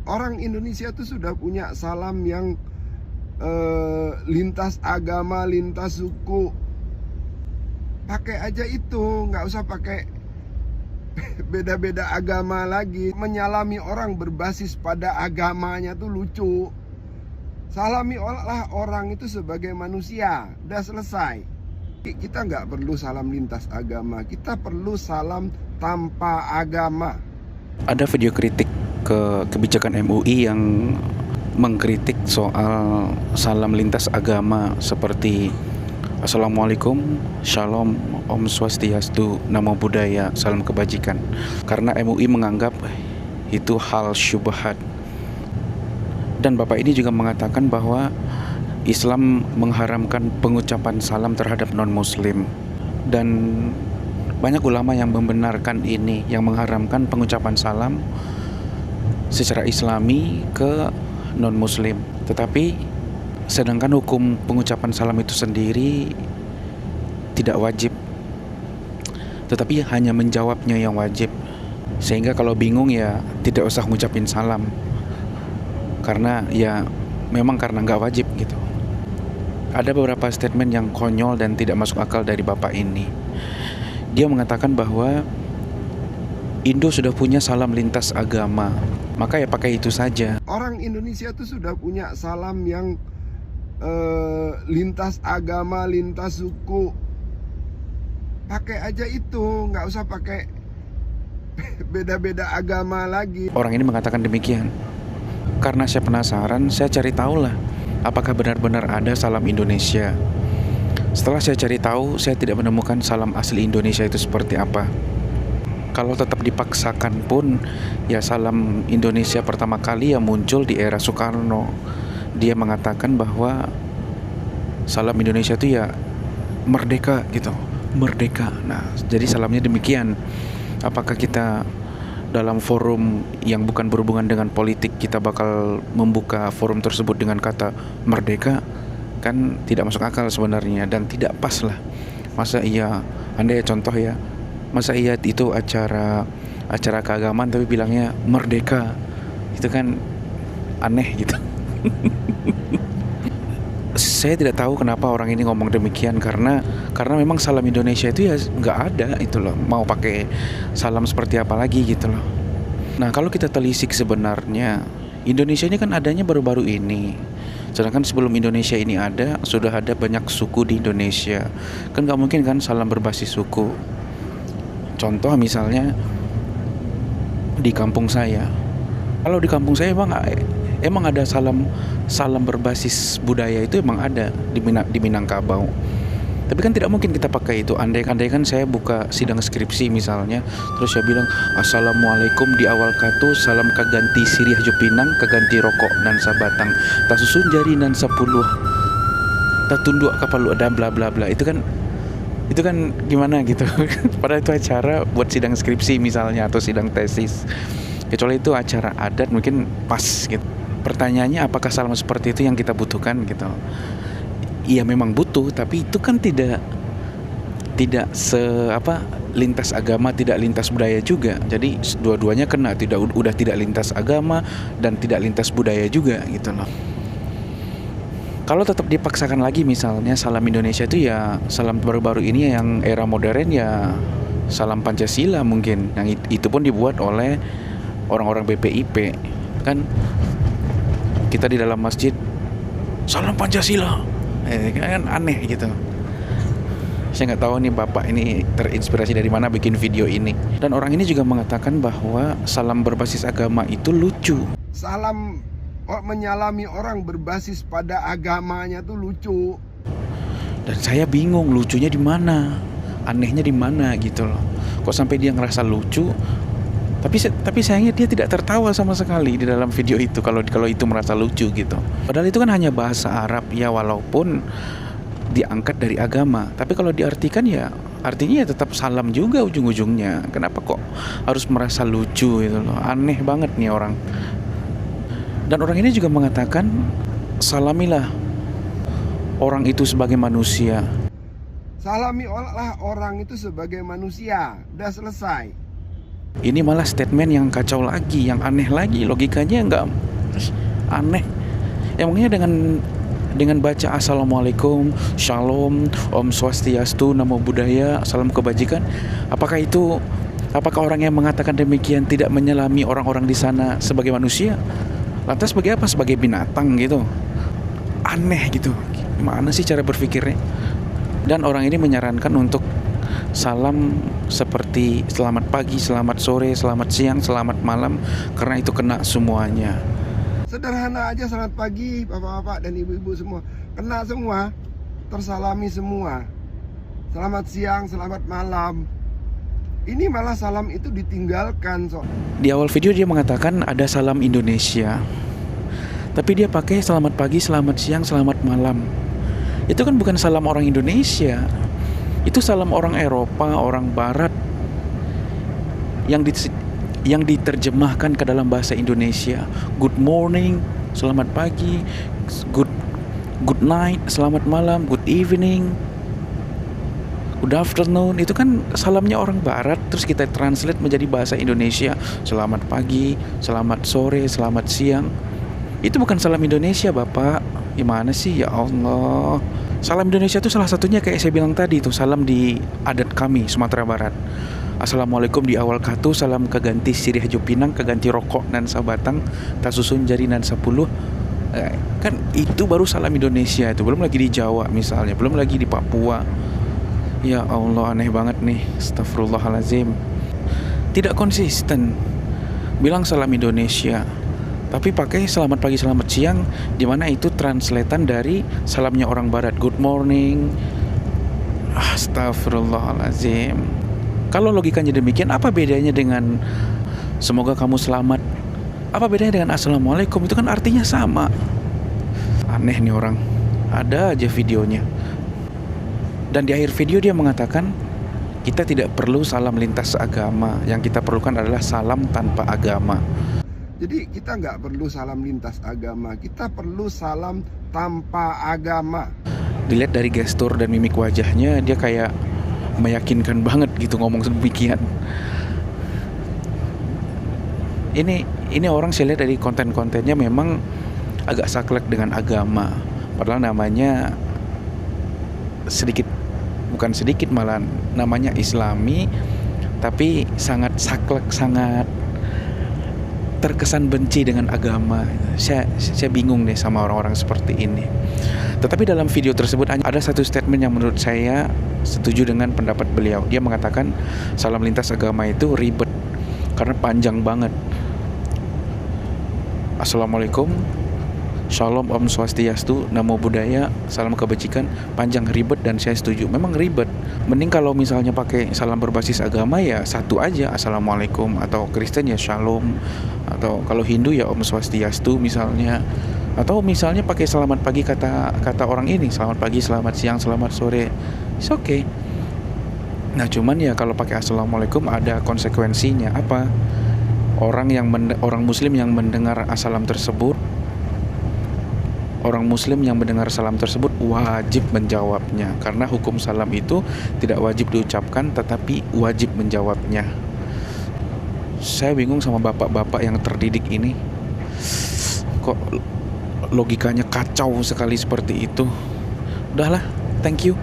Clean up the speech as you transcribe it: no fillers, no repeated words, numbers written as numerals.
Orang Indonesia tuh sudah punya salam yang lintas agama, lintas suku. Pakai aja itu, nggak usah pakai beda-beda agama lagi. Menyalami orang berbasis pada agamanya tuh lucu. Salami lah orang itu sebagai manusia, udah selesai. Kita nggak perlu salam lintas agama, kita perlu salam tanpa agama. Ada video kritik ke kebijakan MUI yang mengkritik soal salam lintas agama seperti Assalamualaikum, Shalom, Om Swastiastu, Namo Buddhaya, Salam Kebajikan. Karena MUI menganggap itu hal syubhat. Dan Bapak ini juga mengatakan bahwa Islam mengharamkan pengucapan salam terhadap non-muslim. Dan banyak ulama yang membenarkan ini, yang mengharamkan pengucapan salam secara islami ke non-muslim. Tetapi sedangkan hukum pengucapan salam itu sendiri tidak wajib, tetapi hanya menjawabnya yang wajib. Sehingga kalau bingung ya tidak usah ngucapin salam, karena ya memang karena nggak wajib gitu. Ada beberapa statement yang konyol dan tidak masuk akal dari bapak ini. Dia mengatakan bahwa Indo sudah punya salam lintas agama, maka ya pakai itu saja. Orang Indonesia tuh sudah punya salam yang lintas agama, lintas suku. Pakai aja itu, nggak usah pakai beda-beda agama lagi. Orang ini mengatakan demikian. Karena saya penasaran, saya cari tahu lah, apakah benar-benar ada salam Indonesia. Setelah saya cari tahu, saya tidak menemukan salam asli Indonesia itu seperti apa. Kalau tetap dipaksakan pun, ya salam Indonesia pertama kali yang muncul di era Soekarno. Dia mengatakan bahwa salam Indonesia itu ya merdeka gitu, merdeka. Nah, jadi salamnya demikian. Apakah kita dalam forum yang bukan berhubungan dengan politik, kita bakal membuka forum tersebut dengan kata merdeka? Kan tidak masuk akal sebenarnya dan tidak pas lah. Masa iya, Anda ya contoh ya, masa iya itu acara keagamaan tapi bilangnya merdeka? Itu kan aneh gitu. Saya tidak tahu kenapa orang ini ngomong demikian, karena memang salam Indonesia itu ya nggak ada itu loh. Mau pakai salam seperti apa lagi gitu loh. Nah, kalau kita telisik sebenarnya Indonesia ini kan adanya baru-baru ini. Sedangkan sebelum Indonesia ini ada, sudah ada banyak suku di Indonesia. Kan nggak mungkin kan salam berbasis suku. Contoh misalnya di kampung saya. Kalau di kampung saya emang ada salam berbasis budaya, itu emang ada di Minangkabau. Tapi kan tidak mungkin kita pakai itu. Andai kan saya buka sidang skripsi misalnya, terus saya bilang Assalamualaikum di awal katu, salam kaganti siriah jupinang, kaganti rokok nan sabatang, tasusun jari nan 10, tatunduk kapalu ada bla bla bla. Itu kan gimana gitu. Padahal itu acara buat sidang skripsi misalnya atau sidang tesis. Kecuali itu acara adat mungkin pas gitu. Pertanyaannya apakah salam seperti itu yang kita butuhkan gitu. Iya memang butuh, tapi itu kan tidak lintas agama, tidak lintas budaya juga. Jadi dua-duanya kena, udah tidak lintas agama dan tidak lintas budaya juga gitu loh. Kalau tetap dipaksakan lagi misalnya salam Indonesia itu ya salam baru-baru ini yang era modern ya salam Pancasila mungkin, yang itu pun dibuat oleh orang-orang BPIP. Kan kita di dalam masjid salam Pancasila, kan aneh gitu. Saya nggak tahu nih bapak ini terinspirasi dari mana bikin video ini. Dan orang ini juga mengatakan bahwa salam berbasis agama itu lucu. Salam menyalami orang berbasis pada agamanya tuh lucu. Dan saya bingung lucunya di mana, anehnya di mana gitu loh. Kok sampai dia ngerasa lucu? Tapi sayangnya dia tidak tertawa sama sekali di dalam video itu kalau itu merasa lucu gitu. Padahal itu kan hanya bahasa Arab ya, walaupun diangkat dari agama. Tapi kalau diartikan ya artinya ya tetap salam juga ujung-ujungnya. Kenapa kok harus merasa lucu gitu loh. Aneh banget nih orang. Dan orang ini juga mengatakan salamilah orang itu sebagai manusia. Salami lah orang itu sebagai manusia, udah selesai. Ini malah statement yang kacau lagi, yang aneh lagi, logikanya nggak aneh. Emangnya dengan baca Assalamualaikum, Shalom, Om Swastiastu, Namo Buddhaya, Salam Kebajikan, apakah orang yang mengatakan demikian tidak menyelami orang-orang di sana sebagai manusia? Lantas sebagai apa? Sebagai binatang gitu. Aneh gitu. Gimana sih cara berpikirnya? Dan orang ini menyarankan untuk salam seperti selamat pagi, selamat sore, selamat siang, selamat malam, karena itu kena semuanya. Sederhana aja, selamat pagi bapak-bapak dan ibu-ibu semua. Kena semua, tersalami semua. Selamat siang, selamat malam. Ini malah salam itu ditinggalkan. Di awal video dia mengatakan ada salam Indonesia, tapi dia pakai selamat pagi, selamat siang, selamat malam. Itu kan bukan salam orang Indonesia. Itu salam orang Eropa, orang Barat yang diterjemahkan ke dalam bahasa Indonesia. Good morning, selamat pagi, good night, selamat malam, good evening, good afternoon. Itu kan salamnya orang Barat, terus kita translate menjadi bahasa Indonesia. Selamat pagi, selamat sore, selamat siang. Itu bukan salam Indonesia, Bapak. Gimana sih, ya Allah. Salam Indonesia itu salah satunya kayak saya bilang tadi, itu salam di adat kami Sumatera Barat. Assalamualaikum di awal katu, salam keganti sirih haju pinang, keganti rokok nan sabatang, tasusun jari nan 10. Kan itu baru salam Indonesia itu, belum lagi di Jawa misalnya, belum lagi di Papua. Ya Allah, aneh banget nih. Astagfirullahalazim. Tidak konsisten. Bilang salam Indonesia, tapi pakai selamat pagi, selamat siang, dimana itu translatean dari salamnya orang Barat. Good morning. Astagfirullahalazim. Kalau logikanya demikian, apa bedanya dengan semoga kamu selamat? Apa bedanya dengan Assalamualaikum? Itu kan artinya sama. Aneh nih orang. Ada aja videonya. Dan di akhir video dia mengatakan, kita tidak perlu salam lintas agama. Yang kita perlukan adalah salam tanpa agama. Jadi kita nggak perlu salam lintas agama, kita perlu salam tanpa agama. Dilihat dari gestur dan mimik wajahnya, dia kayak meyakinkan banget gitu ngomong demikian. Ini orang saya lihat dari konten-kontennya memang agak saklek dengan agama. Padahal namanya bukan sedikit malah namanya Islami, tapi sangat saklek, sangat terkesan benci dengan agama. Saya bingung deh sama orang-orang seperti ini. Tetapi dalam video tersebut ada satu statement yang menurut saya setuju dengan pendapat beliau. Dia mengatakan salam lintas agama itu ribet karena panjang banget. Assalamualaikum, Shalom, Om Swastiastu, Namo Buddhaya, Salam Kebajikan, panjang, ribet, dan saya setuju. Memang ribet. Mending kalau misalnya pakai salam berbasis agama ya satu aja, Assalamualaikum, atau Kristen ya Shalom, atau kalau Hindu ya Om Swastiastu misalnya. Atau misalnya pakai selamat pagi kata orang ini, selamat pagi, selamat siang, selamat sore. It's okay. Nah cuman ya kalau pakai Assalamualaikum ada konsekuensinya. Apa? Orang Muslim yang mendengar salam tersebut, orang Muslim yang mendengar salam tersebut wajib menjawabnya. Karena hukum salam itu tidak wajib diucapkan, tetapi wajib menjawabnya. Saya bingung sama bapak-bapak yang terdidik ini. Kok logikanya kacau sekali seperti itu. Udahlah, thank you.